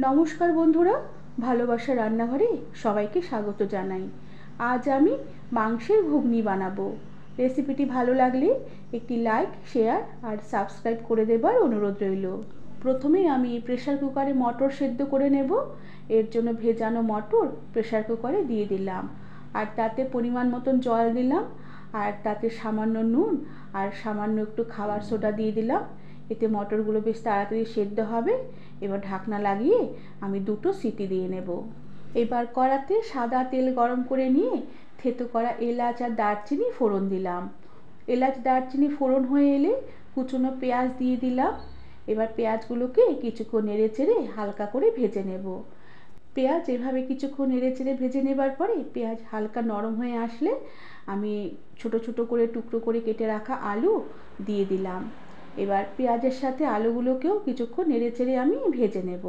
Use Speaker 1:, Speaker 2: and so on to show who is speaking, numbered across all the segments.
Speaker 1: নমস্কার বন্ধুরা, ভালোবাসা রান্নাঘরে সবাইকে স্বাগত জানাই। আজ আমি মাংসের ঘুগনি বানাবো। রেসিপিটি ভালো লাগলে একটি লাইক, শেয়ার আর সাবস্ক্রাইব করে দেবার অনুরোধ রইল। প্রথমেই আমি প্রেসার কুকারে মটর সেদ্ধ করে নেব। এর জন্য ভেজানো মটর প্রেসার কুকারে দিয়ে দিলাম, আর তাতে পরিমাণ মতন জল দিলাম, আর তাতে সামান্য নুন আর সামান্য একটু খাবার সোডা দিয়ে দিলাম। এতে মটরগুলো বেশ তাড়াতাড়ি সেদ্ধ হবে। এবার ঢাকনা লাগিয়ে আমি 2টো সিটি দিয়ে নেব। এবার কড়াতে সাদা তেল গরম করে নিয়ে থেতো করা এলাচ আর দারচিনি ফোড়ন দিলাম। এলাচ দারচিনি ফোড়ন হয়ে এলে কুচনো পেঁয়াজ দিয়ে দিলাম। এবার পেঁয়াজগুলোকে কিছুক্ষণ নেড়ে চেড়ে হালকা করে ভেজে নেব। পেঁয়াজ এভাবে কিছুক্ষণ নেড়ে চেড়ে ভেজে নেবার পরে পেঁয়াজ হালকা নরম হয়ে আসলে আমি ছোট ছোট করে টুকরো করে কেটে রাখা আলু দিয়ে দিলাম। এবার পেঁয়াজের সাথে আলুগুলোকেও কিছুক্ষণ নেড়ে চেড়ে আমি ভেজে নেব।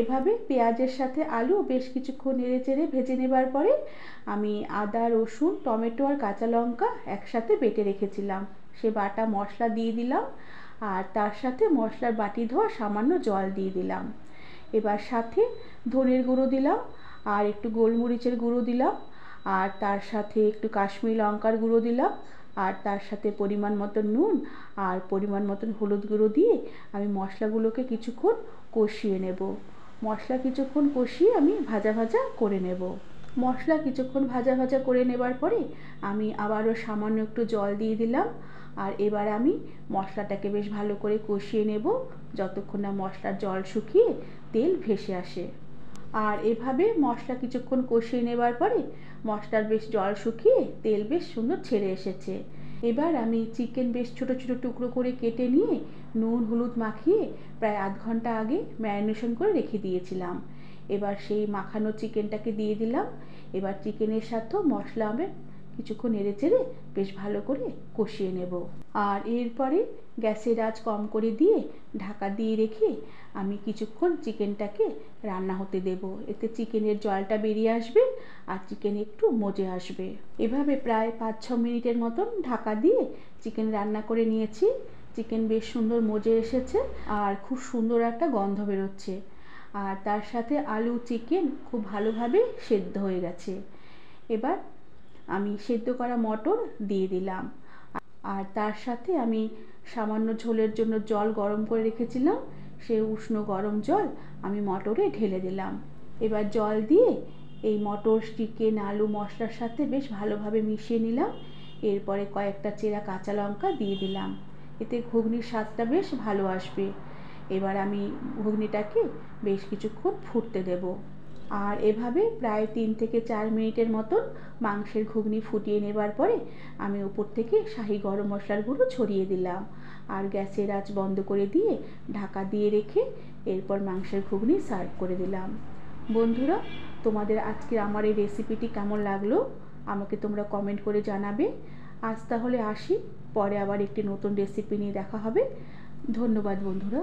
Speaker 1: এভাবে পেঁয়াজের সাথে আলু বেশ কিছুক্ষণ নেড়ে চেড়ে ভেজে নেবার পরে আমি আদা, রসুন, টমেটো আর কাঁচা লঙ্কা একসাথে বেটে রেখেছিলাম, সে বাটা মশলা দিয়ে দিলাম। আর তার সাথে মশলার বাটি ধোয়া সামান্য জল দিয়ে দিলাম। এবার সাথে ধনের গুঁড়ো দিলাম, আর একটু গোলমরিচের গুঁড়ো দিলাম, আর তার সাথে একটু কাশ্মীরি লঙ্কার গুঁড়ো দিলাম, আর তার সাথে পরিমাণ মতো নুন আর পরিমাণ মতন হলুদ গুঁড়ো দিয়ে আমি মশলাগুলোকে কিছুক্ষণ কষিয়ে নেব। মশলা কিছুক্ষণ কষিয়ে আমি ভাজা ভাজা করে নেব। মশলা কিছুক্ষণ ভাজা ভাজা করে নেবার পরে আমি আবারও সামান্য একটু জল দিয়ে দিলাম। আর এবার আমি মশলাটাকে বেশ ভালো করে কষিয়ে নেব যতক্ষণ না মশলার জল শুকিয়ে তেল ভেসে আসে। আর এভাবে মশলা কিছুক্ষণ কষিয়ে নেবার পরে মশলার বেশ জল শুকিয়ে তেল বেশ সুন্দর ছেড়ে এসেছে। এবার আমি চিকেন বেশ ছোট ছোট টুকরো করে কেটে নিয়ে নুন হলুদ মাখিয়ে প্রায় আধ ঘন্টা আগে ম্যারিনেশন করে রেখে দিয়েছিলাম। এবার সেই মাখানো চিকেনটাকে দিয়ে দিলাম। এবার চিকেনের সাথেও মশলা আমি কিছুক্ষণ নেড়ে চেড়ে বেশ ভালো করে কষিয়ে নেব। আর এরপরে গ্যাসের আঁচ কম করে দিয়ে ঢাকা দিয়ে রেখে আমি কিছুক্ষণ চিকেনটাকে রান্না হতে দেব। এতে চিকেনের জলটা বেরিয়ে আসবে আর চিকেন একটু মজে আসবে। এভাবে প্রায় 5-6 মিনিটের মতন ঢাকা দিয়ে চিকেন রান্না করে নিয়েছি। চিকেন বেশ সুন্দর মজে এসেছে আর খুব সুন্দর একটা গন্ধ বেরোচ্ছে। আর তার সাথে আলু চিকেন খুব ভালোভাবে সেদ্ধ হয়ে গেছে। এবার আমি সেদ্ধ করা মটর দিয়ে দিলাম, আর তার সাথে আমি সামান্য ঝোলের জন্য জল গরম করে রেখেছিলাম, সেই উষ্ণ গরম জল আমি মটরে ঢেলে দিলাম। এবার জল দিয়ে এই মটর, চিকেন, আলু মশলার সাথে বেশ ভালোভাবে মিশিয়ে নিলাম। এরপরে কয়েকটা চেরা কাঁচা লঙ্কা দিয়ে দিলাম, এতে ঘুগনির স্বাদটা বেশ ভালো আসবে। এবার আমি ঘুগনিটাকে বেশ কিছুক্ষণ ফুটতে দেব। আর এভাবে প্রায় 3 থেকে 4 মিনিটের মতন মাংসের ঘুগনি ফুটিয়ে নেবার পরে আমি উপর থেকে শাহি গরম মশলার গুঁড়ো ছড়িয়ে দিলাম। আর গ্যাসের আঁচ বন্ধ করে দিয়ে ঢাকা দিয়ে রেখে এরপর মাংসের ঘুগনি সার্ভ করে দিলাম। বন্ধুরা, তোমাদের আজকের আমার এই রেসিপিটি কেমন লাগলো আমাকে তোমরা কমেন্ট করে জানাবে। আজ তাহলে আসি, পরে আবার একটি নতুন রেসিপি নিয়ে দেখা হবে। ধন্যবাদ বন্ধুরা।